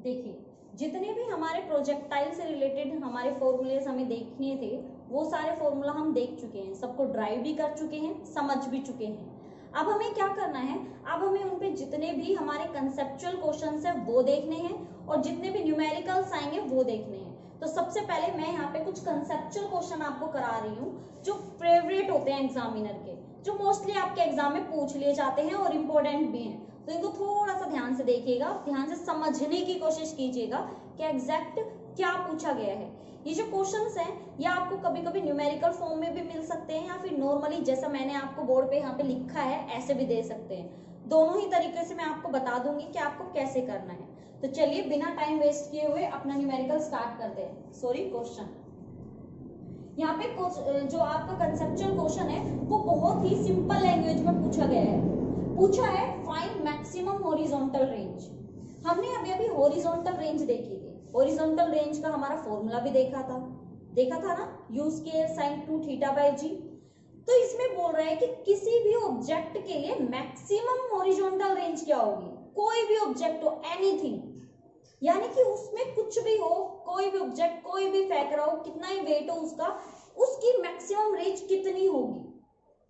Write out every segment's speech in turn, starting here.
देखिए, जितने भी हमारे प्रोजेक्टाइल से रिलेटेड हमारे फॉर्मूलेज हमें देखने थे, वो सारे फॉर्मूला हम देख चुके हैं, सबको ड्राइव भी कर चुके हैं, समझ भी चुके हैं। अब हमें क्या करना है, अब हमें उन पे जितने भी हमारे कंसेप्चुअल क्वेश्चंस है वो देखने हैं और जितने भी न्यूमेरिकल्स आएंगे वो देखने हैं। तो सबसे पहले मैं यहाँ पे कुछ कंसेप्चुअल क्वेश्चन आपको करा रही हूँ जो फेवरेट होते हैं एग्जामिनर के, जो मोस्टली आपके एग्जाम में पूछ लिए जाते हैं और इम्पोर्टेंट भी हैं। तो इनको थोड़ा सा ध्यान से देखिएगा, ध्यान से समझने की कोशिश कीजिएगा कि एग्जैक्ट क्या पूछा गया है। ये जो क्वेश्चंस हैं ये आपको कभी कभी न्यूमेरिकल फॉर्म में भी मिल सकते हैं या फिर नॉर्मली जैसा मैंने आपको बोर्ड पे यहाँ पे लिखा है ऐसे भी दे सकते हैं। दोनों ही तरीके से मैं आपको बता दूंगी कि आपको कैसे करना है। तो चलिए बिना टाइम वेस्ट किए हुए अपना न्यूमेरिकल स्टार्ट करते हैं। सॉरी, क्वेश्चन यहाँ पे जो आपका कंसेप्चुअल क्वेश्चन है वो बहुत ही सिंपल लैंग्वेज में पूछा गया है। पूछा है फाइंड मैक्सिमम हॉरिजॉन्टल रेंज। हमने अभी हॉरिजॉन्टल रेंज देखी थी, हॉरिजॉन्टल रेंज का हमारा फॉर्मूला भी देखा था ना, u square sin 2 theta by g। तो इसमें बोल रहा है कि किसी भी ऑब्जेक्ट के लिए मैक्सिमम हॉरिजॉन्टल रेंज क्या होगी। कोई भी ऑब्जेक्ट हो, एनीथिंग, यानी कि उसमें कुछ भी हो, कोई भी ऑब्जेक्ट, कोई भी फेंक रहा हो, कितना ही वेट हो उसका, उसकी मैक्सिमम रेंज कितनी होगी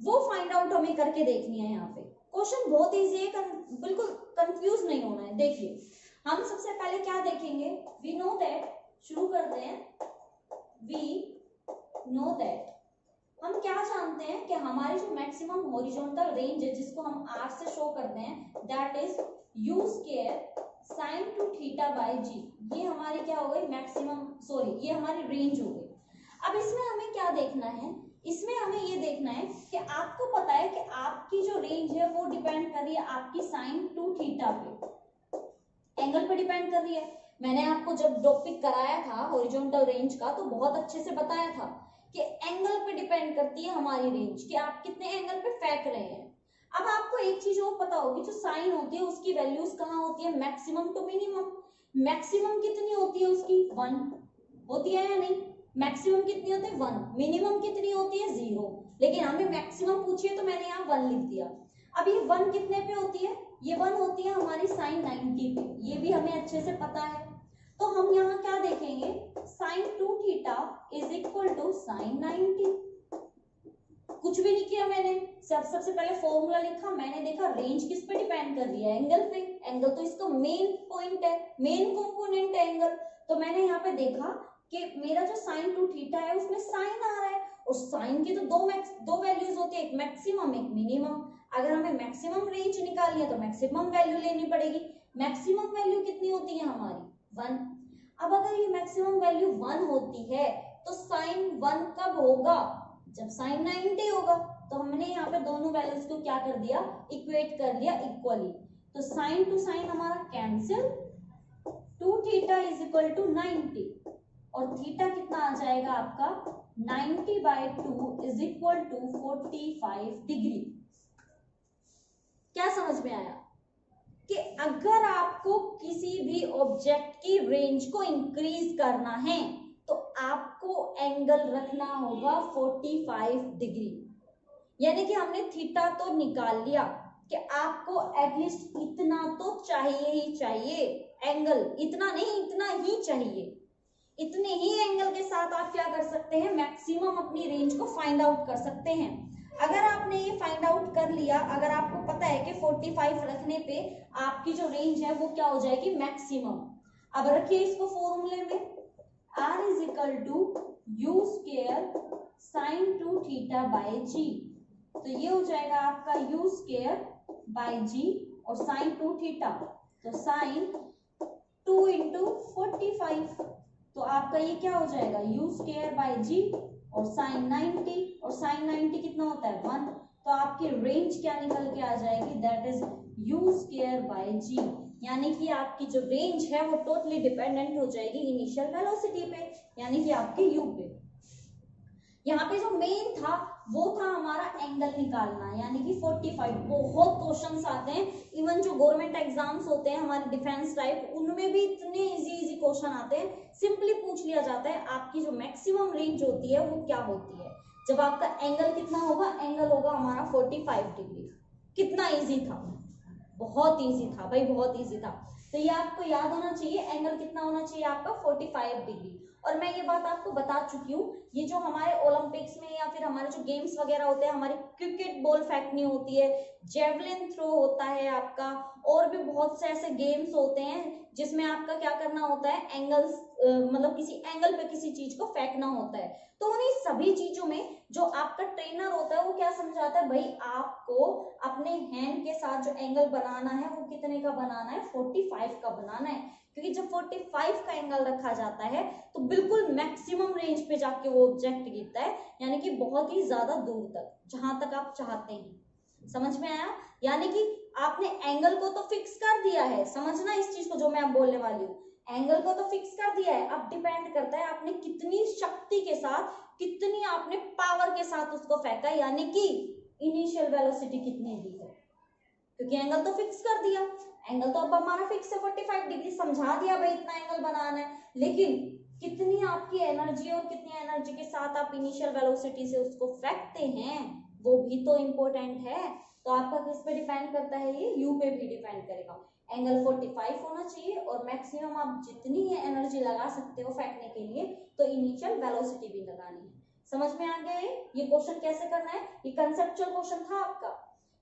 वो फाइंड आउट हमें करके देखनी है। यहाँ पे क्वेश्चन बहुत इजी है, बिल्कुल कंफ्यूज नहीं होना है। देखिए हम सबसे पहले क्या देखेंगे, वी नो दैट, शुरू करते हैं। वी नो दैट, हम क्या जानते हैं कि हमारी जो मैक्सिमम हॉरिजॉन्टल रेंज है जिसको हम r से शो करते हैं, that is u square sin 2 theta by g। ये हमारी क्या हो गई मैक्सिमम, सॉरी ये हमारी रेंज हो गई। अब इसमें हमें क्या देखना है, इसमें हमें ये देखना है कि आपको पता है कि आपकी जो रेंज है वो डिपेंड कर रही है आपकी sin 2 थीटा पे, एंगल पे डिपेंड कर रही है। मैंने आपको जब टॉपिक कराया था हॉरिजॉन्टल रेंज का तो बहुत अच्छे से बताया था कि एंगल पे डिपेंड करती है हमारी रेंज, कि आप कितने एंगल पे फेंक रहे हैं। अब आपको एक चीज और पता होगी, जो साइन होती है उसकी वैल्यूज कहाँ होती है, मैक्सिमम टू मिनिमम। मैक्सिमम कितनी होती है उसकी, 1 होती है या नहीं, मैक्सिमम कितनी होती है 1, मिनिमम कितनी होती है 0। लेकिन हमें मैक्सिमम पूछी है तो मैंने यहाँ 1 लिख दिया। अब ये 1 कितने पे होती है, ये 1 होती है हमारी sin 90 पे, ये भी हमें अच्छे से पता है। तो हम यहाँ क्या देखेंगे, sin 2 theta is equal to sin 90। कुछ भी नहीं किया मैंने, सबसे पहले फॉर्मूला लिखा, मैंने देखा रेंज किस पे डिपेंड कर रही है, एंगल पे। एंगल तो इसका मेन पॉइंट है, मेन कंपोनेंट है एंगल। तो मैंने यहाँ पे देखा कि मेरा जो sin 2 थीटा है उसमें साइन आ रहा है, और साइन की तो दो वैल्यूज होती है, एक मैक्सिमम एक मिनिमम। अगर हमें मैक्सिमम रेंज निकालनी है तो मैक्सिमम वैल्यू लेनी पड़ेगी। मैक्सिमम वैल्यू कितनी होती है हमारी 1। अब अगर ये मैक्सिमम वैल्यू 1 होती है तो साइन 1 कब होगा, जब साइन 90 होगा। तो हमने यहाँ पे दोनों वैल्यूज को क्या कर दिया, इक्वेट कर दिया इक्वली। तो साइन टू साइन हमारा cancel, 2 theta is equal to 90, और थीटा कितना आ जाएगा आपका 90/2 इज इक्वल टू 45 डिग्री। क्या समझ में आया कि अगर आपको किसी भी ऑब्जेक्ट की रेंज को इंक्रीज करना है तो आपको एंगल रखना होगा 45 डिग्री। यानी कि हमने थीटा तो निकाल लिया कि आपको एटलीस्ट इतना तो चाहिए ही चाहिए एंगल, इतना नहीं इतना ही चाहिए। इतने ही एंगल के साथ आप क्या कर सकते हैं, मैक्सिमम अपनी रेंज को फाइंड आउट कर सकते हैं। अगर आपने ये फाइंड आउट कर लिया, अगर आपको पता है कि 45 रखने पे आपकी जो रेंज है वो क्या हो जाएगी मैक्सिमम। अब रखिए इसको फॉर्मूले में, r is equal to u square sin 2 theta by g। तो ये हो जाएगा आपका u स्क्वायर बाय g और sin 2 थीटा, तो sin 2 इंटू 45। तो आपका ये क्या हो जाएगा u स्क्वायर बाय g और sin 90, और sin 90 कितना होता है 1। तो आपकी रेंज क्या निकल के आ जाएगी, that is u square by g। यानी कि आपकी जो रेंज है वो टोटली डिपेंडेंट हो जाएगी इनिशियल वेलोसिटी पे, यानी कि आपके u पे। यहाँ पे जो मेन था वो था हमारा एंगल निकालना, यानी कि 45। बहुत क्वेश्चंस आते हैं, इवन जो गवर्नमेंट एग्जाम्स होते हैं हमारे डिफेंस टाइप, उनमें भी इतने इजी क्वेश्चन आते हैं। सिंपली पूछ लिया जाता है आपकी जो मैक्सिमम रेंज होती है वो क्या होती है, जब आपका एंगल कितना होगा, एंगल होगा हमारा 45 डिग्री। कितना इजी था, बहुत इजी था भाई, बहुत इजी था। तो ये आपको याद होना चाहिए, एंगल कितना होना चाहिए आपका 45 डिग्री। और मैं ये बात आपको बता चुकी हूँ, ये जो हमारे ओलंपिक्स में या फिर हमारे जो गेम्स वगैरह होते हैं, हमारी क्रिकेट बॉल फेंकनी होती है, जेवलिन थ्रो होता है आपका, और भी बहुत से ऐसे गेम्स होते हैं जिसमें आपका क्या करना होता है, एंगल्स मतलब किसी एंगल पे किसी चीज को फेंकना होता है। तो उन्हीं सभी चीजों में जो आपका ट्रेनर होता है वो क्या समझाता है, भाई आपको अपने हैंड के साथ जो एंगल बनाना है वो कितने का बनाना है, 45 का बनाना है। क्योंकि जब 45 का एंगल रखा जाता है तो बिल्कुल मैक्सिमम रेंज पे जाके वो ऑब्जेक्ट गिरता है, यानी कि बहुत ही ज्यादा दूर तक, जहां तक आप चाहते हैं। समझ में आया? यानी कि आपने एंगल को तो फिक्स कर दिया है, समझना इस चीज को जो मैं अब बोलने वाली हूँ, एंगल को तो फिक्स कर दिया है, अब डिपेंड करता है आपने कितनी शक्ति के साथ, कितनी आपने पावर के साथ उसको फेंका, यानी कि इनिशियल वेलोसिटी कितनी दी है। क्योंकि एंगल तो फिक्स कर दिया, एंगल तो अब हमारा फिक्स है 45 डिग्री, समझा दिया भाई इतना एंगल बनाना है, लेकिन कितनी आपकी एनर्जी और कितनी एनर्जी के साथ आप इनिशियल वेलोसिटी से उसको फेंकते हैं वो भी तो इम्पोर्टेंट है। तो आपका किस पे डिपेंड करता है, ये यू पे भी डिपेंड करेगा। एंगल 45 होना चाहिए और मैक्सिमम आप जितनी एनर्जी लगा सकते हो फेंकने के लिए, तो इनिशियल वेलोसिटी भी लगानी है। समझ में आ गया ये क्वेश्चन कैसे करना है? ये कंसेप्चुअल क्वेश्चन था आपका।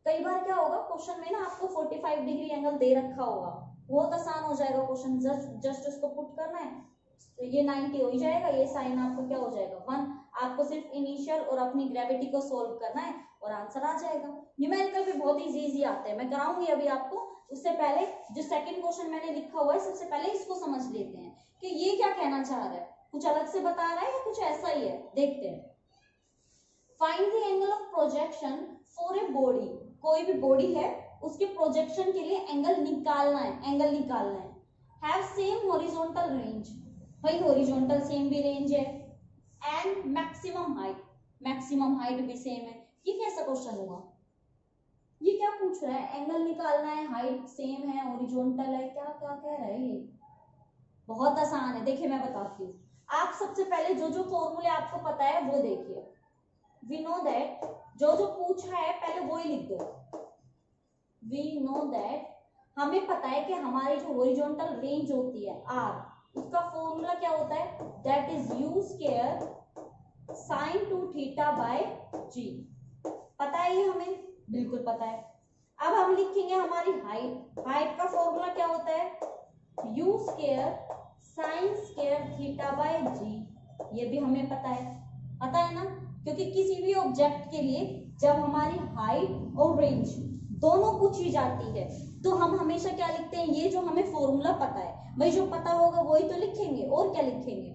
कई बार क्या होगा, क्वेश्चन में ना आपको 45 डिग्री एंगल दे रखा होगा, बहुत आसान हो जाएगा क्वेश्चन, जस्ट उसको पुट करना है, तो ये 90 हो ही जाएगा, ये साइन आपका क्या हो जाएगा 1। आपको सिर्फ इनिशियल और अपनी ग्रेविटी को सोल्व करना है और आंसर आ जाएगा। न्यूमेरिकल भी बहुत इजी आते हैं, मैं कराऊंगी अभी आपको। उससे पहले जो सेकंड क्वेश्चन मैंने लिखा हुआ है, सबसे पहले इसको समझ लेते हैं कि ये क्या कहना चाह रहा है, कुछ अलग से बता रहा है या कुछ ऐसा ही है, देखते हैं। Find the angle of projection for a body, कोई भी बॉडी है उसके प्रोजेक्शन के लिए एंगल निकालना है, एंगल निकालना है। हैव सेम हॉरिजॉन्टल रेंज, भाई हॉरिजॉन्टल सेम भी रेंज है, and maximum height, maximum height भी सेम है। ये कैसा क्वेश्चन हुआ? ये क्या पूछ रहा है, एंगल निकालना है, हाइट सेम है, हॉरिजॉन्टल है, क्या क्या कह रहा है ये? बहुत आसान है, देखिए मैं बताती हूँ। आप सबसे पहले जो जो फॉर्मूले आपको पता है वो देखिए। वी नो दैट, जो जो पूछा है पहले वो ही लिख दो। वी नो दैट, हमें पता है कि हमारी जो हॉरिजॉन्टल रेंज होती है आर, उसका फॉर्मूला क्या होता है, that is u square sine 2 theta by g. पता है ये हमें, बिल्कुल पता है। अब हम लिखेंगे हमारी हाइट, हाइट का फॉर्मूला क्या होता है, u square sine square theta by g, ये भी हमें पता है ना, क्योंकि किसी भी ऑब्जेक्ट के लिए जब हमारी हाइट और रेंज दोनों पूछी जाती है तो हम हमेशा क्या लिखते हैं, ये जो हमें फॉर्मूला पता है, भाई जो पता होगा वही तो लिखेंगे, और क्या लिखेंगे।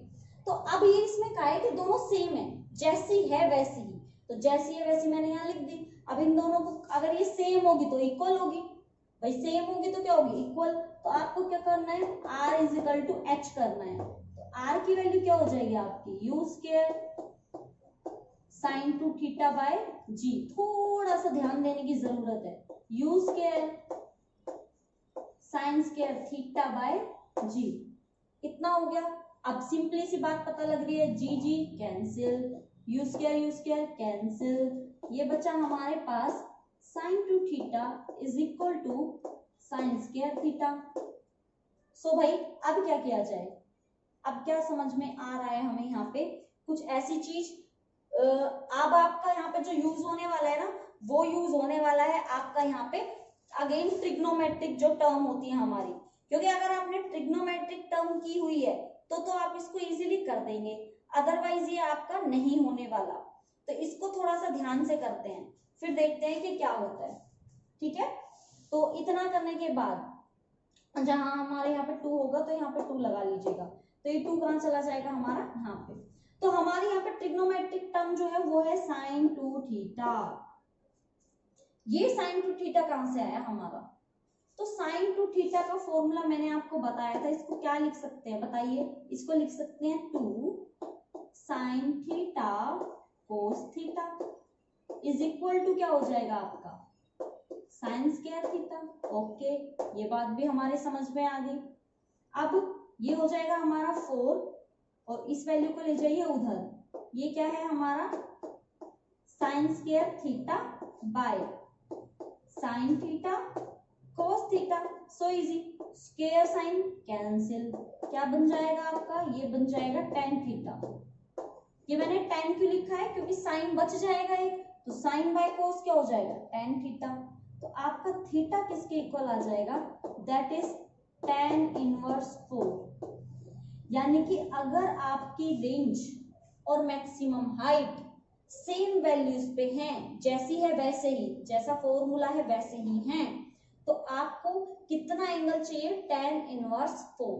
तो अब ये इसमें कहा है कि दोनों सेम है, जैसी है वैसी ही, तो जैसी है वैसी मैंने यहाँ लिख दी। अब इन दोनों को अगर ये सेम होगी तो इक्वल होगी, भाई सेम होगी तो क्या होगी, इक्वल। तो आपको क्या करना है, r is equal to H करना है। तो r की वैल्यू क्या हो जाएगी आपकी, u square sine 2 theta by g. थोड़ा सा ध्यान देने की जरूरत है, u square sine square theta by g, इतना हो गया। अब सिंपली सी बात पता लग रही है, g g cancel, u square cancel, ये बचा हमारे पास sine 2 theta is equal to sine square theta. So भाई अब क्या किया जाए, अब क्या समझ में आ रहा है हमें, यहाँ पे कुछ ऐसी चीज, अब आपका यहाँ पे जो यूज होने वाला है ना, वो यूज होने वाला है आपका यहाँ पे अगेन ट्रिग्नोमेट्रिक जो टर्म होती है हमारी, क्योंकि अगर आपने ट्रिग्नोमेट्रिक टर्म की हुई है तो आप इसको इजीली कर देंगे, अदरवाइज ये आपका नहीं होने वाला। तो इसको थोड़ा सा ध्यान से करते हैं, फिर देखते हैं कि क्या होता है, ठीक है। तो इतना करने के बाद जहां हमारे यहाँ पे 2 होगा तो यहाँ पे 2 लगा लीजिएगा, तो ये 2 कहाँ चला जाएगा हमारा, यहाँ पे। तो हमारे यहाँ पे ट्रिग्नोमेट्रिक टर्म जो है वो है साइन 2 थीटा। ये साइन 2 थीटा कहां से आया हमारा, तो साइन 2 थीटा का फॉर्मूला मैंने आपको बताया था, इसको क्या लिख सकते हैं बताइए, इसको लिख सकते हैं 2 sine theta cos theta is equal to क्या हो जाएगा आपका साइन स्क्वायर थीटा। ओके, ये बात भी हमारे समझ में आ गई। अब ये हो जाएगा हमारा 4 और इस वैल्यू को ले जाइए उधर, ये क्या है हमारा sign square theta by sine theta cos theta, so easy, square sine cancel, क्या बन जाएगा आपका, ये बन जाएगा tan थीटा। ये मैंने tan क्यों लिखा है, क्योंकि साइन बच जाएगा एक, तो साइन बाय कोस क्या हो जाएगा, tan थीटा। तो आपका थीटा किसके इक्वल आ जाएगा, दैट इज tan इनवर्स 4। यानी कि अगर आपकी रेंज और मैक्सिमम हाइट सेम वैल्यूज पे हैं, जैसी है वैसे ही, जैसा फॉर्मूला है वैसे ही हैं, तो आपको कितना एंगल चाहिए, tan इनवर्स 4।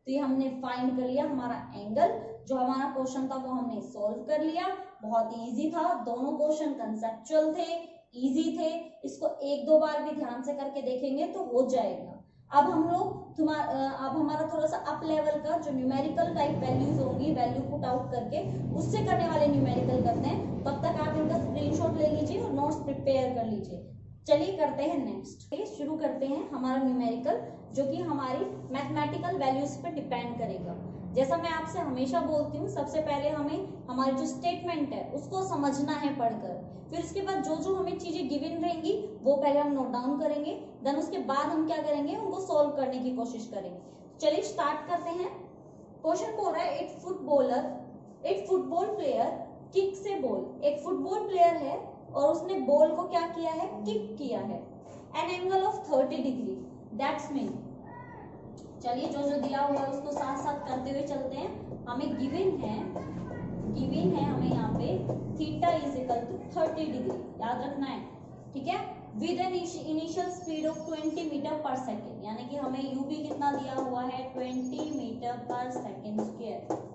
तो ये हमने फाइंड कर लिया हमारा एंगल। जो हमारा क्वेश्चन था वो हमने सॉल्व कर लिया, बहुत इजी था, दोनों क्वेश्चन कंसेप्चुअल थे, इजी थे। इसको एक दो बार भी ध्यान से करके देखेंगे तो हो जाएगा। अब हम लोग अब हमारा थोड़ा सा अप लेवल का जो न्यूमेरिकल टाइप वैल्यूज होंगी, वैल्यू पुट आउट करके उससे करने वाले न्यूमेरिकल करते हैं। तब तक आप इनका स्क्रीनशॉट ले लीजिए और नोट्स प्रिपेयर कर लीजिए। चलिए करते हैं नेक्स्ट, शुरू करते हैं हमारा न्यूमेरिकल, जो कि हमारी मैथमेटिकल वैल्यूज पे डिपेंड करेगा। जैसा मैं आपसे हमेशा बोलती हूँ, सबसे पहले हमें हमारी जो स्टेटमेंट है उसको समझना है पढ़कर, फिर उसके बाद जो जो हमें चीजें गिवन रहेंगी वो पहले हम नोट डाउन करेंगे, देन उसके बाद हम क्या करेंगे, उनको सॉल्व करने की कोशिश करेंगे। चलिए स्टार्ट करते हैं। क्वेश्चन बोल रहा है एक फुटबॉल प्लेयर किक से बॉल, एक फुटबॉल प्लेयर है और उसने बॉल को क्या किया है, किक किया है, an angle of 30 degree, that's mean. चलिए जो जो दिया हुआ है उसको साथ साथ करते हुए चलते हैं। हमें गिवन है हमें यहाँ पे theta is equal to 30 degree, याद रखना है, ठीक है, with an initial speed of 20 metre per second, यानी कि हमें यू भी कितना दिया हुआ है, 20 मीटर पर सेकेंड स्क्वायर।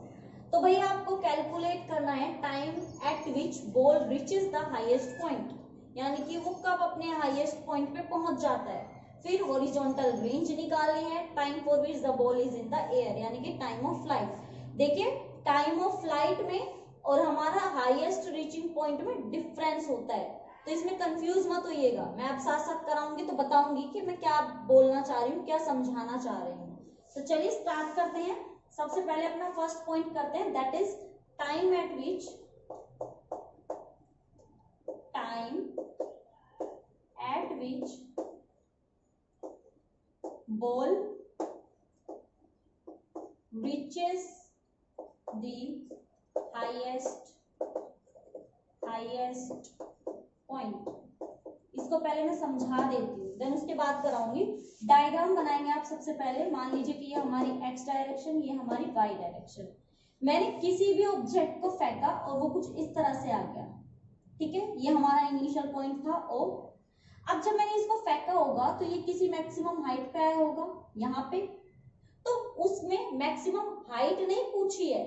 तो भैया आपको कैलकुलेट करना है time eight which ball reaches the highest point, यानी कि वो कब अपने हाईएस्ट पॉइंट पे पहुंच जाता है। फिर हॉरिजॉन्टल रेंज निकालनी है, time for which the ball is in the air, यानी कि टाइम ऑफ फ्लाइट। देखिए टाइम ऑफ फ्लाइट में और हमारा हाईएस्ट रीचिंग पॉइंट में डिफरेंस होता है, तो इसमें कंफ्यूज मत होइएगा, मैं अब साथ साथ कराऊंगी तो बताऊंगी कि मैं क्या बोलना चाह रही हूँ, क्या समझाना चाह रही हूँ। तो चलिए स्टार्ट करते हैं। सबसे पहले अपना फर्स्ट पॉइंट करते हैं, that is time eight which ball reaches the highest point। इसको पहले मैं समझा देती हूँ, देन उसके बाद कराऊंगी। डायग्राम बनाएंगे आप सबसे पहले। मान लीजिए कि ये हमारी x डायरेक्शन, ये हमारी y डायरेक्शन। मैंने किसी भी ऑब्जेक्ट को फेंका और वो कुछ इस तरह से आ गया, ठीक है, ये हमारा इनिशियल पॉइंट था O। अब जब मैंने इसको फेंका होगा तो ये किसी मैक्सिमम हाइट पे आया होगा यहाँ पे, तो उसमें मैक्सिमम हाइट नहीं पूछी है,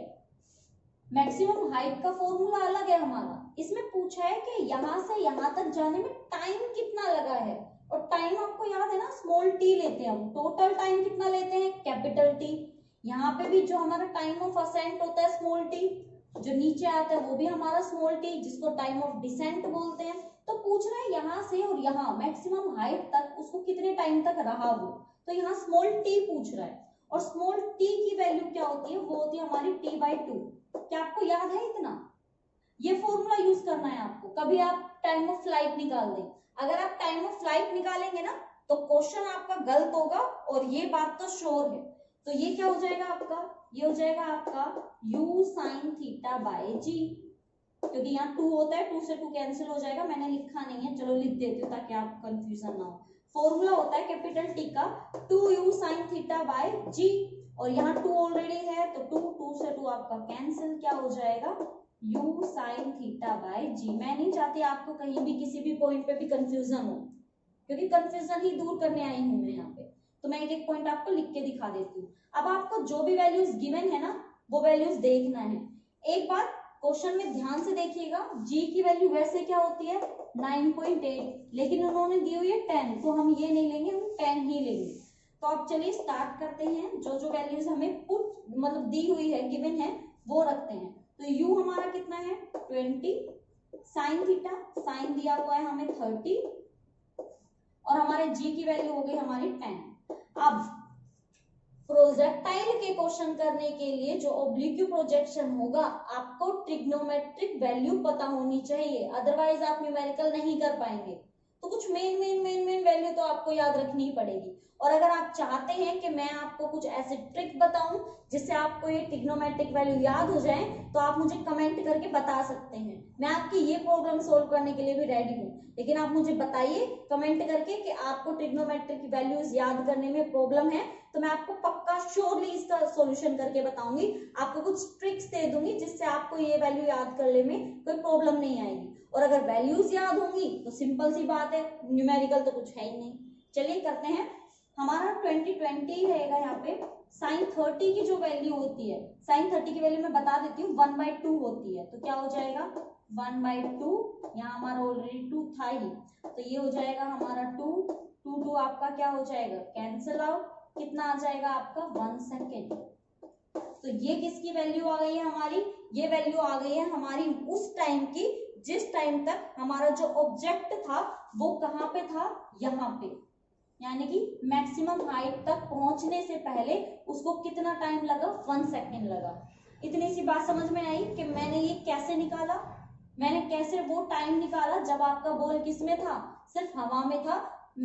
मैक्सिमम हाइट का फॉर्मूला अलग है हमारा। इसमें पूछा है कि यहाँ से यहाँ तक जाने में टाइम कितना लगा है, और टाइम आपको याद है ना, स्मॉल टी लेते हैं हम, टोटल टाइम कितना लेते हैं, कैपिटल टी। यहाँ पे भी जो हमारा टाइम ऑफ असेंट होता है स्मॉल टी, जो नीचे आता है वो भी हमारा स्मॉल टी, जिसको टाइम ऑफ डिसेंट बोलते हैं। तो पूछ रहा है यहाँ से और यहाँ मैक्सिमम हाइट तक उसको कितने टाइम तक रहा वो, तो यहाँ स्मॉल टी पूछ रहा है। और स्मॉल टी की वैल्यू क्या होती है, वो होती है हमारी t/2। क्या आपको याद है इतना, ये फॉर्मूला यूज करना है आपको। कभी आप टाइम ऑफ फ्लाइट निकाल दें, अगर आप टाइम ऑफ फ्लाइट निकालेंगे ना तो क्वेश्चन आपका गलत होगा, और ये बात तो श्योर है। तो ये क्या हो जाएगा आपका, ये हो जाएगा आपका u sin theta by g, क्योंकि यहाँ 2 होता है, 2 से 2 कैंसिल हो जाएगा, मैंने लिखा नहीं है, चलो लिख देती हूँ ताकि आप कंफ्यूजन ना हो। फॉर्मूला होता है कैपिटल टी का 2u sin theta by g, और यहाँ 2 ऑलरेडी है तो 2 से 2 आपका कैंसिल, क्या हो जाएगा u sin theta by g। मैं नहीं चाहती आपको कहीं भी किसी भी पॉइंट पे भी कंफ्यूजन हो, क्योंकि कंफ्यूजन ही दूर करने आई हूँ मैं यहाँ पे। तो मैं एक एक पॉइंट आपको लिख के दिखा देती हूँ। अब आपको जो भी वैल्यूज गिवन है ना वो वैल्यूज देखना है। एक बात क्वेश्चन में ध्यान से देखिएगा, g की वैल्यू वैसे क्या होती है 9.8, लेकिन उन्होंने दी हुई है 10, तो हम ये नहीं लेंगे, हम 10 ही लेंगे। तो अब चलिए स्टार्ट करते हैं। जो जो वैल्यूज हमें पुट मतलब दी हुई है, गिवन है, वो रखते हैं। तो u हमारा कितना है 20, साइन थीटा, साइन दिया हुआ है हमें 30, और हमारे g की वैल्यू हो गई हमारी 10। अब प्रोजेक्टाइल के क्वेश्चन करने के लिए जो ऑब्लिक्यू प्रोजेक्शन होगा, आपको ट्रिग्नोमेट्रिक वैल्यू पता होनी चाहिए, अदरवाइज आप न्यूमेरिकल नहीं कर पाएंगे। तो कुछ मेन वैल्यू तो आपको याद रखनी ही पड़ेगी। और अगर आप चाहते हैं कि मैं आपको कुछ ऐसे ट्रिक बताऊं जिससे आपको ये ट्रिग्नोमेट्रिक वैल्यू याद हो जाए, तो आप मुझे कमेंट करके बता सकते हैं। मैं आपकी ये प्रॉब्लम सोल्व करने के लिए भी रेडी हूँ, लेकिन आप मुझे बताइए कमेंट करके कि आपको ट्रिग्नोमेट्रिक वैल्यूज याद करने में प्रॉब्लम है, तो मैं आपको पक्का श्योरली इसका सॉल्यूशन करके बताऊंगी। आपको कुछ ट्रिक्स दे दूंगी जिससे आपको ये वैल्यू याद करने में कोई प्रॉब्लम नहीं आएगी। और अगर वैल्यूज याद होंगी तो सिंपल सी बात है, न्यूमेरिकल तो कुछ है ही नहीं। चलिए करते हैं। हमारा 2020 रहेगा यहाँ पे। साइन 30 की जो वैल्यू होती है, साइन 30 की वैल्यू मैं बता देती हूँ, 1/2 होती है। तो क्या हो जाएगा 1/2, यहाँ हमारा ऑलरेडी 2 था ही, तो ये हो जाएगा हमारा 2 आपका क्या हो जाएगा कैंसिल आउट, कितना आ जाएगा आपका 1 सेकेंड। तो ये किसकी वैल्यू आ गई है हमारी, ये वैल्यू आ गई है हमारी उस टाइम की जिस टाइम तक हमारा जो ऑब्जेक्ट था वो कहाँ पे था, यहाँ पे, यानी कि मैक्सिमम हाइट तक पहुंचने से पहले उसको कितना टाइम लगा, 1 सेकेंड लगा। इतनी सी बात समझ में आई कि मैंने ये कैसे निकाला, मैंने कैसे वो टाइम निकाला जब आपका बॉल किस में था, सिर्फ हवा में था,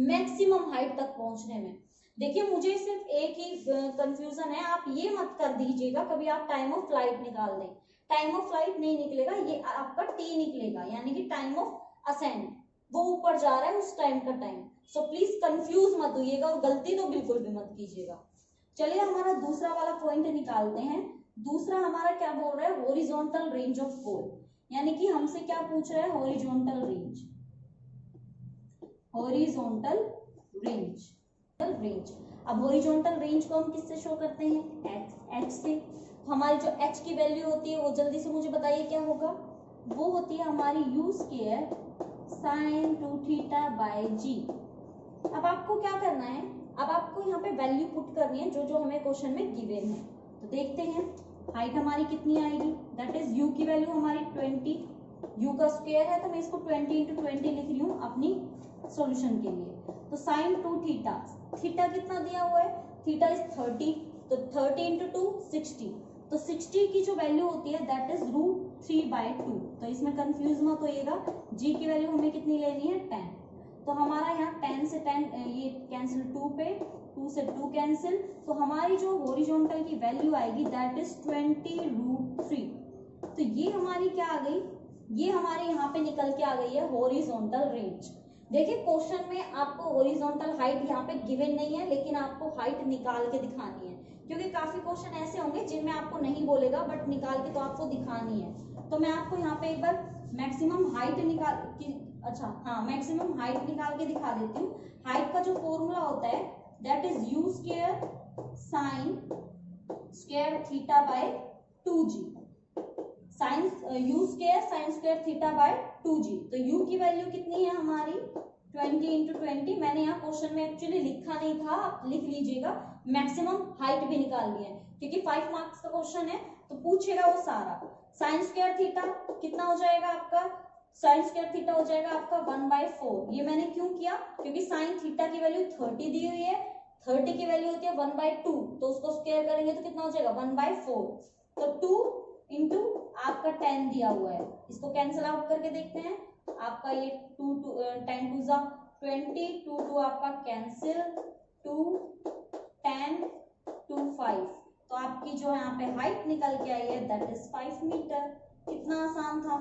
मैक्सिमम हाइट तक पहुंचने में। देखिए मुझे सिर्फ एक ही कंफ्यूजन है, आप ये मत कर दीजिएगा कभी आप टाइम ऑफ फ्लाइट निकाल दें। टाइम ऑफ फ्लाइट नहीं निकलेगा, ये आपका टी निकलेगा, यानी कि टाइम ऑफ असेंड, वो ऊपर जा रहा है उस टाइम का टाइम। सो प्लीज कंफ्यूज मत होइएगा और गलती तो बिल्कुल भी मत कीजिएगा। चलिए हमारा दूसरा वाला पॉइंट निकालते हैं। दूसरा हमारा क्या बोल रहा है, हॉरिजॉन्टल रेंज ऑफ बॉल, यानी कि हमसे क्या पूछ रहा है, हॉरिजॉन्टल रेंज, हॉरिजॉन्टल रेंज। अब हॉरिजॉन्टल रेंज को हम किससे शो करते हैं, एच से। हमारी जो एच की वैल्यू होती है वो जल्दी से मुझे बताइए क्या होगा, वो होती है हमारी u square sine 2 theta by g. अब आपको क्या करना है, अब आपको यहाँ पे वैल्यू पुट करनी है जो जो हमें क्वेश्चन में गिवन है। तो देखते हैं हाइट हमारी कितनी आएगी, दैट इज u की वैल्यू हमारी 20, u का स्क्वायर है तो मैं इसको 20 × 20 लिख रही हूँ अपनी सॉल्यूशन के लिए। तो साइन 2 थीटा, थीटा कितना दिया हुआ है, थीटा इज 30, तो 30 × 2 60, तो 60 की जो वैल्यू होती है दैट इज √3/2। तो इसमें कंफ्यूज मत होइएगा, g की वैल्यू हमें कितनी लेनी है 10, तो हमारा यहाँ 10 से 10 ये कैंसिल, 2 पे 2 से 2 कैंसिल, तो हमारी जो हॉरिजॉन्टल की वैल्यू आएगी दैट इज 20√3। तो ये हमारी क्या आ गई, ये हमारे यहाँ पे निकल के आ गई है हॉरिजॉन्टल रेंज। देखिए क्वेश्चन में आपको हॉरिजॉन्टल हाइट यहाँ पे गिवन नहीं है, लेकिन आपको हाइट निकाल के दिखानी है, क्योंकि काफी क्वेश्चन ऐसे होंगे जिनमें आपको नहीं बोलेगा बट निकाल के तो आपको दिखानी है। तो मैं आपको यहाँ पे एक बार मैक्सिमम हाइट निकाल की, अच्छा हाँ मैक्सिमम हाइट निकाल के दिखा देती हूँ। हाइट का जो फॉर्मूला होता है that is u square sine square theta by 2g, sine u square sine square theta by 2g। तो u की वैल्यू कितनी है हमारी 20 × 20, मैंने यहाँ क्वेश्चन में एक्चुअली लिखा नहीं था, आप लिख लीजिएगा। मैक्सिमम हाइट भी निकालनी है क्योंकि 5 मार्क्स का क्वेश्चन है तो पूछेगा वो सारा। साइन स्क्वायर थीटा कितना हो जाएगा आपका, साइन स्क्वायर थीटा हो जाएगा आपका 1/4। ये मैंने क्यों किया, क्योंकि साइन थीटा की वैल्यू 30 दी हुई है, 30 की वैल्यू होती है 1/2, तो उसको स्क्वायर करेंगे तो कितना हो जाएगा 1/4, तो 2 इंटू आपका 10 दिया हुआ है, इसको कैंसिल आउट करके देखते हैं। आपका ये 10 2 जा 20, 2 आपका कैंसिल, 2 10 2 5, तो आपकी जो यहाँ पे हाइट निकल के आई है दैट इज 5 मीटर। कितना आसान था,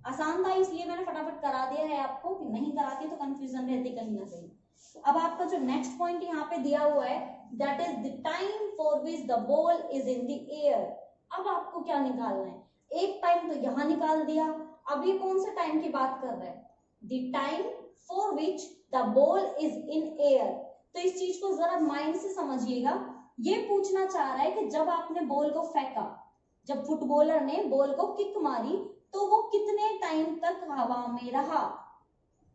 आसान था इसलिए मैंने फटाफट करा दिया है आपको, कि नहीं कराती तो कंफ्यूजन रहती कहीं ना कहीं। अब आपका जो नेक्स्ट पॉइंट यहाँ पे दिया हुआ है that is the time for which the ball is in the air. अब आपको क्या निकालना है, एक टाइम तो यहाँ निकाल दिया, अब ये कौन से टाइम की बात कर रहा है, the time for which the ball is in air. तो इस चीज को जरा माइंड से समझिएगा, ये पूछना चाह रहा है कि जब आपने बॉल को फेंका, जब फुटबॉलर ने बॉल को किक मारी तो वो कितने टाइम तक हवा में रहा,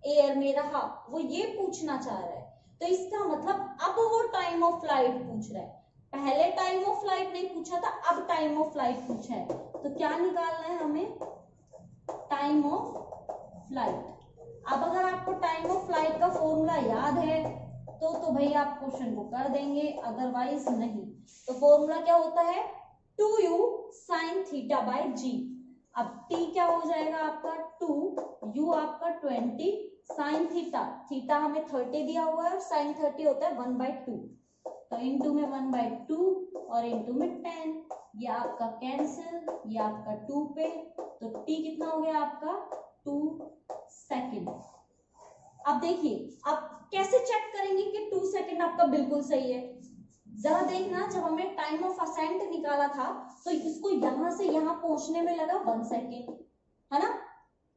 एयर में रहा, वो ये पूछना चाह रहा है। तो इसका मतलब अब वो टाइम ऑफ फ्लाइट पूछ रहा है, पहले टाइम ऑफ फ्लाइट नहीं पूछा था, अब टाइम ऑफ फ्लाइट पूछा है। तो क्या निकालना है हमें, टाइम ऑफ फ्लाइट। अब अगर आपको टाइम ऑफ फ्लाइट का फॉर्मूला याद है तो भाई आप क्वेश्चन को कर देंगे, अदरवाइज नहीं। तो फॉर्मूला क्या होता है, 2u sine theta by g। अब t क्या हो जाएगा आपका 2, u आपका 20, साइन थीटा, थीटा हमें 30 दिया हुआ है और साइन 30 होता है 1/2, तो इनटू में 1/2 और इनटू में 10, ये आपका कैंसिल, ये आपका 2 पे, तो t कितना हो गया आपका 2 सेकेंड। अब देखिए आप कैसे चेक करेंगे कि 2 सेकेंड आपका बिल्कुल सही है। जरा देखना, जब हमने टाइम ऑफ असेंट निकाला था तो इसको यहां से यहां पहुंचने में लगा 1 सेकेंड, है ना,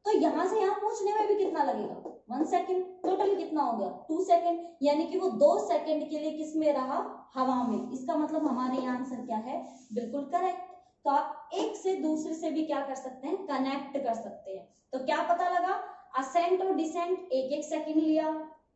तो यहां से यहां पहुंचने में भी कितना लगेगा 1 सेकेंड, टोटल कितना हो गया 2 सेकेंड, यानी कि वो 2 सेकेंड के लिए किस में रहा, हवा में। इसका मतलब हमारे आंसर क्या है, बिल्कुल करेक्ट। तो आप एक से दूसरे से भी क्या कर सकते हैं, कनेक्ट कर सकते हैं। तो क्या पता लगा, असेंट और डिसेंट 1-1 सेकेंड लिया,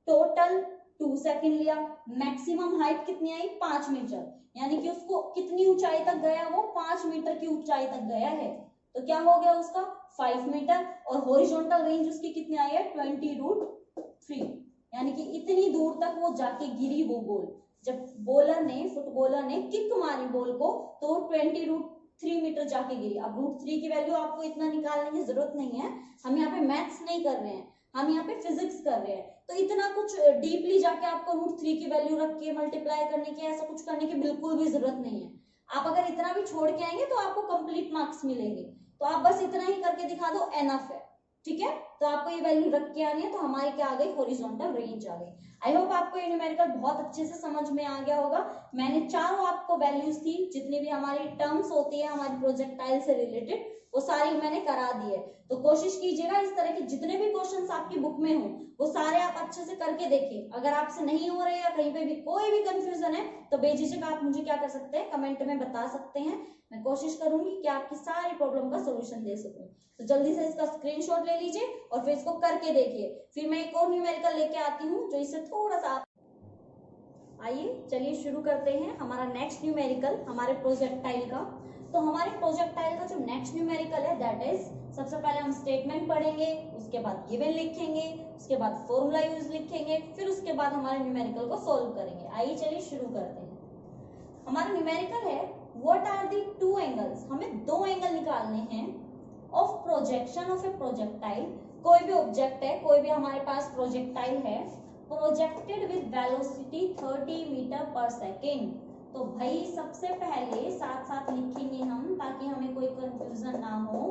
टोटल 2 सेकेंड लिया, मैक्सिमम हाइट कितनी आई 5 मीटर, यानी कि उसको कितनी ऊंचाई तक गया, वो 5 मीटर की ऊंचाई तक गया है, तो क्या हो गया उसका 5 मीटर, और हॉरिजॉन्टल रेंज उसकी कितनी आई है 20√3, यानी कि इतनी दूर तक वो जाके गिरी वो बॉल। जब फुटबॉलर ने किक मारी बॉल को तो 20√3 मीटर जाके गिरी। अब √3 की वैल्यू आपको इतना निकालने की जरूरत नहीं है, हम यहाँ पे मैथ्स नहीं कर रहे हैं, हम यहाँ पे फिजिक्स कर रहे हैं, तो इतना कुछ डीपली जाके आपको √3 की वैल्यू रख के मल्टीप्लाई करने की, ऐसा कुछ करने की बिल्कुल भी जरूरत नहीं है। आप अगर इतना भी छोड़ के आएंगे तो आपको कंप्लीट मार्क्स मिलेंगे, तो आप बस इतना ही करके दिखा दो, एनफ है, ठीक है। तो आपको ये वैल्यू रख के आनी है, तो हमारी क्या आ गई, हॉरिजॉन्टल रेंज आ गई। आई होप आपको ये न्यूमेरिकल बहुत अच्छे से समझ में आ गया होगा। मैंने चारों आपको वैल्यूज थी, जितनी भी हमारी टर्म्स होती है हमारी प्रोजेक्टाइल से रिलेटेड, वो सारी मैंने करा दी है। तो कोशिश कीजिएगा इस तरह के जितने भी क्वेश्चंस आपकी बुक में हो वो सारे आप अच्छे से करके देखिए। अगर आपसे नहीं हो रहे या कहीं पे भी कोई भी कंफ्यूजन है तो बेझिझक आप मुझे क्या कर सकते हैं, कमेंट में बता सकते हैं। मैं कोशिश करूंगी कि आपकी सारी प्रॉब्लम का सोल्यूशन दे सकूं। तो जल्दी से इसका स्क्रीनशॉट ले लीजिए और फिर इसको करके देखिए। फिर मैं एक और न्यूमेरिकल लेके आती हूँ जो इससे थोड़ा सा, आइए चलिए शुरू करते हैं हमारा नेक्स्ट न्यूमेरिकल हमारे प्रोजेक्टाइल का। तो हमारे प्रोजेक्टाइल का जो नेक्स्ट न्यूमेरिकल है दैट इज, सबसे पहले हम स्टेटमेंट पढ़ेंगे, उसके बाद गिवन लिखेंगे, उसके बाद फॉर्मूला यूज लिखेंगे, फिर उसके बाद हमारे न्यूमेरिकल को सॉल्व करेंगे। आइए चलिए शुरू करते हैं। हमारा न्यूमेरिकल है व्हाट आर दी 2 एंगल्स, हमें 2 एंगल निकालने हैं of projection of A projectile. कोई भी ऑब्जेक्ट है, कोई भी हमारे पास प्रोजेक्टाइल है, projected with velocity 30 metre per second. तो भाई सबसे पहले साथ साथ लिखेंगे हम ताकि हमें कोई कंफ्यूजन ना हो।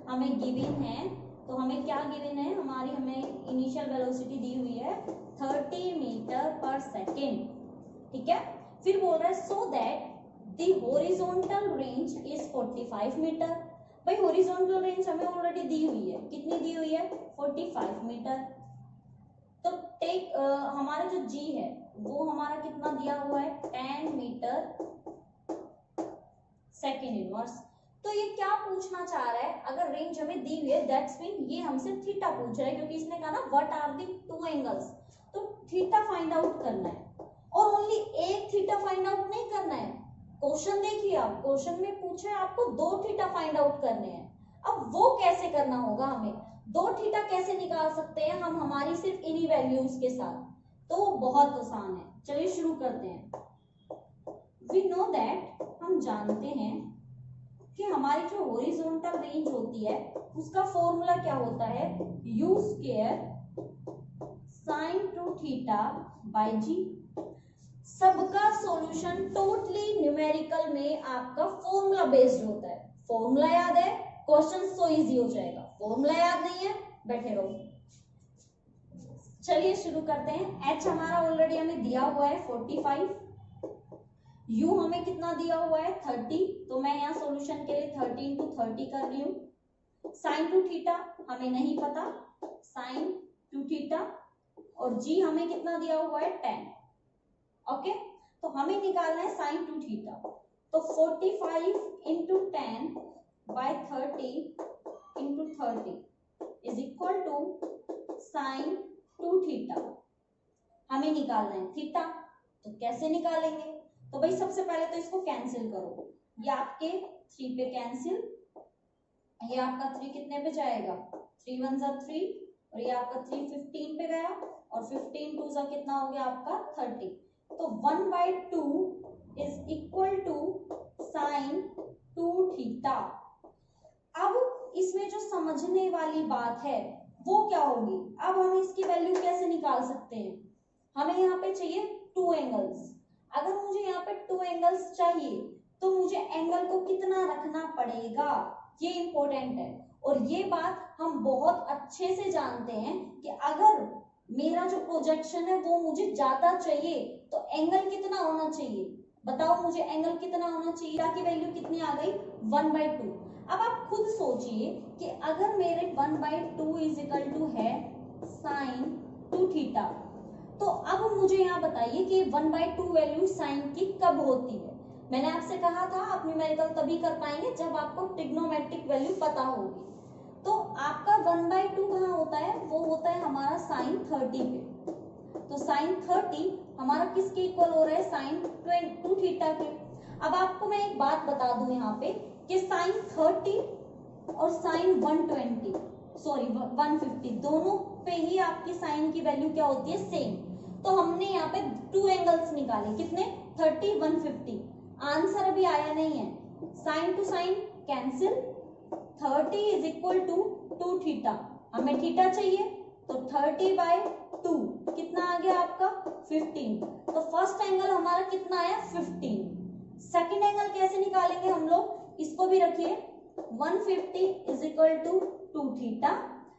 हमें गिवन है, तो हमें क्या गिवन है, हमें इनिशियल वेलोसिटी दी हुई है 30 मीटर पर सेकेंड, ठीक है। फिर बोल रहा है so that the horizontal range is 45 metre. भाई हॉरिजॉन्टल रेंज हमें ऑलरेडी दी हुई है, कितनी दी हुई है 45 मीटर। तो टेक हमारा जो जी है वो हमारा कितना दिया हुआ है 10 मीटर सेकेंड इनवर्स। तो ये क्या पूछना चाह रहा है, अगर रेंज हमें दी हुई है दैट्स मीन ये हमसे थीटा पूछ रहा है, क्योंकि इसने कहा ना व्हाट आर दी 2 एंगल्स, तो थीटा फाइंड आउट करना है। और ओनली एक थीटा फाइंड आउट नहीं करना है, क्वेश्चन देखिए आप, क्वेश्चन में पूछा है आपको 2 थीटा फाइंड आउट करने हैं। अब वो कैसे करना होगा, हमें 2 थीटा कैसे निकाल सकते हैं हम हमारी सिर्फ इन्हीं वैल्यूज के साथ, तो वो बहुत आसान है। चलिए शुरू करते हैं। वी नो दैट, हम जानते हैं कि हमारी जो हॉरिजॉन्टल रेंज होती है उसका फॉर्मूला क्या होता है, u square sine 2 theta by g. सबका सॉल्यूशन टोटली न्यूमेरिकल में आपका फॉर्मूला बेस्ड होता है। फॉर्मूला याद है, क्वेश्चन सो इजी हो जाएगा। फॉर्मूला याद नहीं है, बैठे रहो। चलिए शुरू करते हैं। h हमारा ऑलरेडी हमें दिया हुआ है 45, u हमें कितना दिया हुआ है 30, तो मैं यहाँ सॉल्यूशन के लिए 30 into 30 कर रही हूँ। साइन 2 थीटा हमें नहीं पता, साइन 2 थीटा, और g हमें कितना दिया हुआ है 10। ओके, तो हमें निकालना है साइन 2 थीटा, तो 45 into 10 by 30 into 30 is equal to sine 2 theta. हमें निकालना है थीटा, तो कैसे निकालेंगे, तो भाई सबसे पहले तो इसको कैंसिल करो, ये आपके 3 पे कैंसिल, ये आपका 3 कितने पे जाएगा 3 1 जा 3, और ये आपका 3 15 पे गया, और 15 2 जा कितना हो गया आपका 30, तो 1/2 is equal to sine 2 theta. अब इसमें जो समझने वाली बात है वो क्या होगी। अब हम इसकी वैल्यू कैसे निकाल सकते हैं, हमें यहाँ पे चाहिए टू एंगल्स। अगर मुझे यहाँ पे टू एंगल्स चाहिए तो मुझे एंगल को कितना रखना पड़ेगा, ये इंपॉर्टेंट है। और ये बात हम बहुत अच्छे से जानते हैं कि अगर मेरा जो प्रोजेक्शन है वो मुझे ज्यादा चाहिए तो एंगल कितना होना चाहिए, बताओ मुझे एंगल कितना होना चाहिए। की वैल्यू कितनी आ गई 1/2। अब आप खुद सोचिए कि अगर मेरे 1/2 इज इक्वल टू है साइन 2 थीटा, तो अब मुझे यहाँ बताइए कि 1/2 वैल्यू साइन की कब होती है। मैंने आपसे कहा था आप न्यूमेरिकल तभी कर पाएंगे जब आपको ट्रिग्नोमेट्रिक वैल्यू पता होगी। तो आपका 1/2 कहाँ होता है, वो होता है हमारा साइन 30 पे। तो साइन 30 हमारा किसके इक्वल हो रहा है, साइन 2 थीटा के। अब आपको मैं एक बात बता दूं यहाँ पे कि साइन 30 और साइन 150 दोनों पे ही आपकी साइन की वैल्यू क्या होती है, सेम। तो हमने यहाँ पे टू एंगल्स निकाले, कितने 30 150। आंसर अभी आया नहीं है, sine to sine cancel, 30 is equal to 2 theta, हमें थीटा चाहिए तो 30/2 कितना आ गया आपका 15। तो फर्स्ट एंगल हमारा कितना आया 15। सेकेंड एंगल कैसे निकालेंगे हम लोग, इसको भी रखिए 150 इज इक्वल टू 2 थीटा।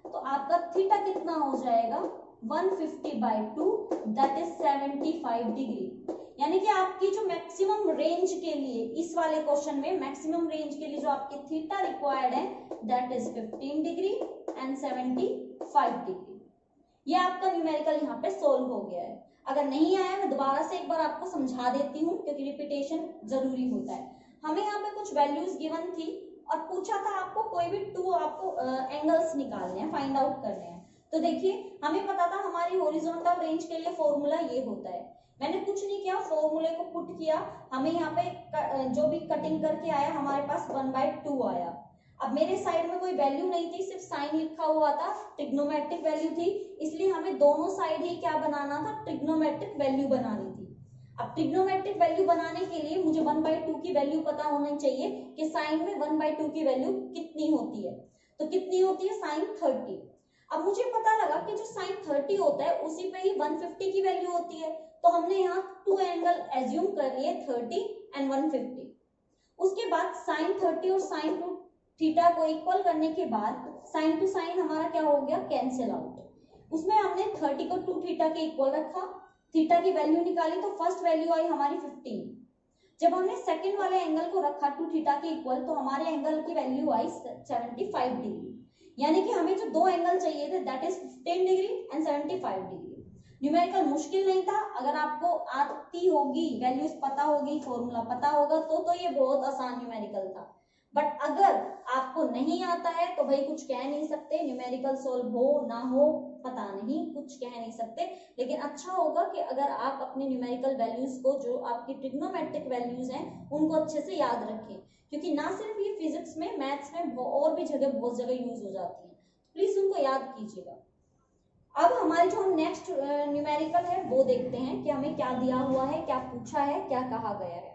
तो आपका थीटा कितना हो जाएगा 150/2 दैट इज 75 डिग्री। यानी कि आपकी जो मैक्सिमम रेंज के लिए इस वाले क्वेश्चन में मैक्सिमम रेंज के लिए जो आपकी थीटा रिक्वायर्ड है that is 15 degree and 75 degree. ये आपका न्यूमेरिकल यहाँ पे सोल्व हो गया है। अगर नहीं आया मैं दोबारा से एक बार आपको समझा देती हूँ क्योंकि रिपीटेशन जरूरी होता है। हमें यहाँ पे कुछ वैल्यूज गिवन थी और पूछा था आपको कोई भी टू आपको एंगल्स निकालने हैं, फाइंड आउट करने हैं। तो देखिए हमें पता था हमारी हॉरिजॉन्टल रेंज के लिए फॉर्मूला ये होता है। मैंने कुछ नहीं किया, फॉर्मूले को पुट किया, हमें यहाँ पे जो भी कटिंग करके आया हमारे पास 1/2 आया। अब मेरे साइड में कोई वैल्यू नहीं थी, सिर्फ साइन लिखा हुआ था, ट्रिग्नोमेट्रिक वैल्यू थी, इसलिए हमें दोनों साइड ही क्या बनाना था, ट्रिग्नोमेट्रिक वैल्यू बनानी थी। अब ट्रिग्नोमेट्रिक वैल्यू बनाने के लिए मुझे 1/2 की वैल्यू पता होनी चाहिए कि साइन में 1/2 की वैल्यू कितनी होती है। तो कितनी होती है साइन 30। अब मुझे पता लगा कि जो साइन 30 होता है उसी पे ही 150 की वैल्यू होती है। तो हमने यहाँ टू एंगल एज्यूम कर लिए 30 एंड 150। उसके बाद साइन 30 और साइन 2 थीटा को इक्वल करने के बाद साइन टू साइन हमारा क्या हो गया, कैंसिल आउट। उसमें हमने 30 को 2 थीटा के इक्वल रखा, थीटा की वैल्यू निकाली तो फर्स्ट वैल्यू आई हमारी 15। जब हमने सेकंड वाले एंगल को रखा 2 थीटा के इक्वल तो हमारे एंगल की वैल्यू आई 75 डिग्री। यानी कि हमें जो दो एंगल चाहिए थे that is 15 degree and 75 degree. Numerical मुश्किल नहीं था, अगर आपको आती होगी वैल्यूज पता होगी फॉर्मूला पता होगा तो ये बहुत आसान न्यूमेरिकल था। बट अगर आपको नहीं आता है तो भाई कुछ कह नहीं सकते, न्यूमेरिकल सोल्व हो ना हो पता नहीं, कुछ कह नहीं सकते। लेकिन अच्छा होगा कि अगर आप अपने न्यूमेरिकल वैल्यूज को जो आपकी ट्रिग्नोमेट्रिक वैल्यूज हैं उनको अच्छे से याद रखें, क्योंकि ना सिर्फ ये फिजिक्स में मैथ्स में और भी जगह बहुत जगह यूज हो जाती है, प्लीज उनको याद कीजिएगा। अब हमारे जो नेक्स्ट न्यूमेरिकल है वो देखते हैं कि हमें क्या दिया हुआ है, क्या पूछा है, क्या कहा गया है।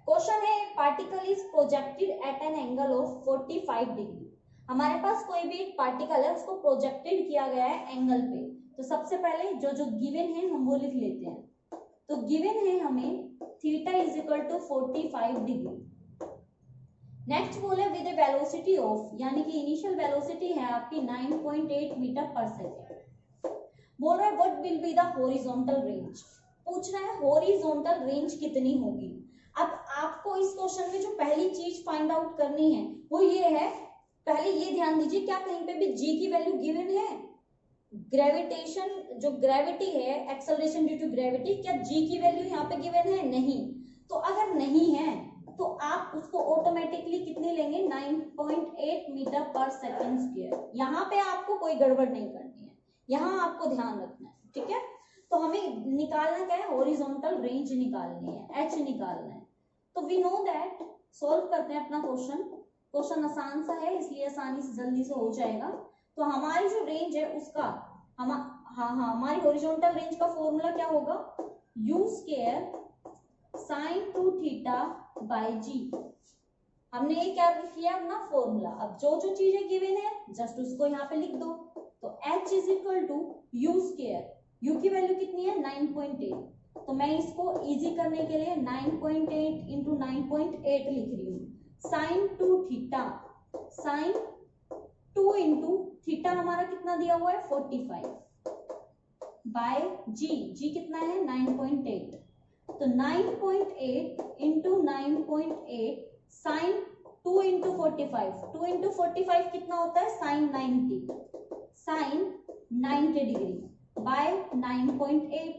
क्वेश्चन है particle is projected at an angle of 45 degree. हमारे पास कोई भी एक पार्टिकल है उसको प्रोजेक्टेड किया गया है एंगल पे। तो सबसे पहले जो जो गिवन है हम वो लिख लेते हैं। तो गिवन है हमें theta is equal to 45 degree. Next बोले विद ए वेलोसिटी ऑफ, यानी कि इनिशियल वेलोसिटी है आपकी 9.8 मीटर पर सेकेंड। बोल रहा है what will be the horizontal range, पूछ रहा है हॉरिजॉन्टल रेंज कितनी होगी। अब आपको इस क्वेश्चन में जो पहली चीज फाइंड आउट करनी है वो ये है, पहले ये ध्यान दीजिए क्या कहीं पे भी जी की वैल्यू गिवन है, ग्रेविटेशन जो ग्रेविटी है एक्सेलरेशन ड्यू टू ग्रेविटी, क्या जी की वैल्यू यहाँ पे गिवन है, नहीं। तो अगर नहीं है तो आप उसको ऑटोमेटिकली कितनी लेंगे 9.8 मीटर पर सेकेंड स्क्वायर। यहाँ पे आपको कोई गड़बड़ नहीं करनी है, यहाँ आपको ध्यान रखना है, ठीक है। तो हमें निकालना क्या है, हॉरिजॉन्टल रेंज निकालनी है, एच निकालना है। तो वी नो दैट, सॉल्व करते हैं अपना क्वेश्चन आसान सा है इसलिए आसानी से जल्दी से हो जाएगा। तो हमारी जो रेंज है उसका हमारी हॉरिजॉन्टल रेंज का फॉर्मूला क्या होगा, u square sine 2 theta by g. हमने ये क्या लिख लिया अपना फॉर्मूला। अब जो जो चीजें गिवन है जस्ट उसको यहाँ पे लिख दो। तो h is equal to U square, u की वैल्यू कितनी है 9.8, तो मैं इसको इजी करने के लिए 9.8 इंटू 9.8 लिख रही हूँ। Sine 2 theta, sine 2 into theta हमारा कितना दिया हुआ है 45 बाय जी कितना है 9.8, तो 9.8 इंटू 9.8 साइन 2 इंटू 45, 2 इंटू 45 कितना होता है साइन 90, साइन 90 डिग्री बाय 9.8,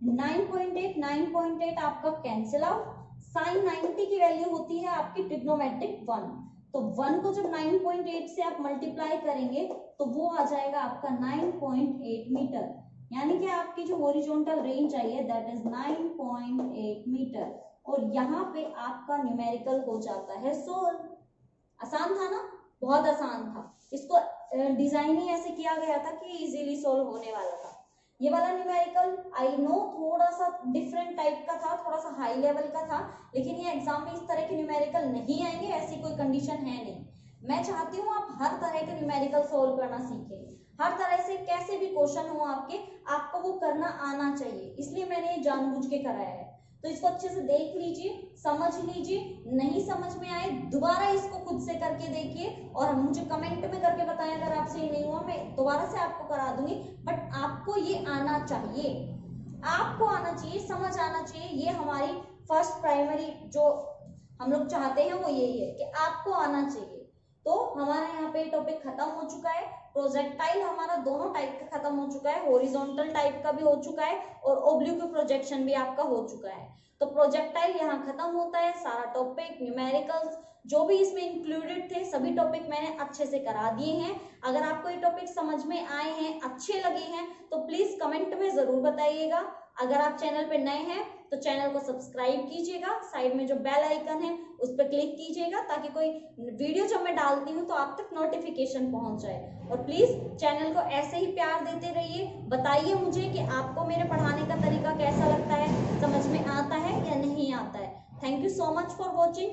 9.8 आपका कैंसिल आउट, साइन 90 की वैल्यू होती है आपकी ट्रिग्नोमेट्रिक 1, तो 1 को जब 9.8 से आप मल्टीप्लाई करेंगे तो वो आ जाएगा आपका 9.8 मीटर, यानी कि आपकी जो हॉरिजॉन्टल रेंज आई है दैट इज 9.8 मीटर, और यहाँ पे आपका न्यूमेरिकल हो जाता है सोल्व। आसान था ना, बहुत आसान था। इसको डिजाइन ही ऐसे किया गया था कि इजीली सोल्व होने वाला था। ये वाला न्यूमेरिकल आई नो थोड़ा सा डिफरेंट टाइप का था, थोड़ा सा हाई लेवल का था, लेकिन ये एग्जाम में इस तरह के न्यूमेरिकल नहीं आएंगे, ऐसी कोई कंडीशन है नहीं। मैं चाहती हूँ आप हर तरह के न्यूमेरिकल सोल्व करना सीखें, हर तरह से कैसे भी क्वेश्चन हो आपके, आपको वो करना आना चाहिए, इसलिए मैंने ये जानबूझ के कराया है। तो इसको अच्छे से देख लीजिए, समझ लीजिए, नहीं समझ में आए दोबारा इसको खुद से करके देखिए और मुझे कमेंट में करके बताएं अगर आपसे ये नहीं हुआ, मैं दोबारा से आपको करा दूंगी, बट आपको ये आना चाहिए, आपको आना चाहिए, समझ आना चाहिए। ये हमारी फर्स्ट प्राइमरी जो हम लोग चाहते हैं वो यही है कि आपको आना चाहिए। तो हमारा यहाँ पे टॉपिक खत्म हो चुका है, प्रोजेक्टाइल हमारा दोनों टाइप का खत्म हो चुका है, हॉरिजॉन्टल टाइप का भी हो चुका है और ओब्लिक प्रोजेक्शन भी आपका हो चुका है। तो प्रोजेक्टाइल यहाँ खत्म होता है, सारा टॉपिक न्यूमेरिकल्स जो भी इसमें इंक्लूडेड थे सभी टॉपिक मैंने अच्छे से करा दिए हैं। अगर आपको ये टॉपिक समझ में आए हैं, अच्छे लगे हैं, तो प्लीज कमेंट में जरूर बताइएगा। अगर आप चैनल पे नए हैं तो चैनल को सब्सक्राइब कीजिएगा, साइड में जो बेल आइकन है उस पर क्लिक कीजिएगा ताकि कोई वीडियो जब मैं डालती हूँ तो आप तक नोटिफिकेशन पहुंच जाए। और प्लीज चैनल को ऐसे ही प्यार देते रहिए, बताइए मुझे कि आपको मेरे पढ़ाने का तरीका कैसा लगता है, समझ में आता है या नहीं आता है। Thank you so much for watching.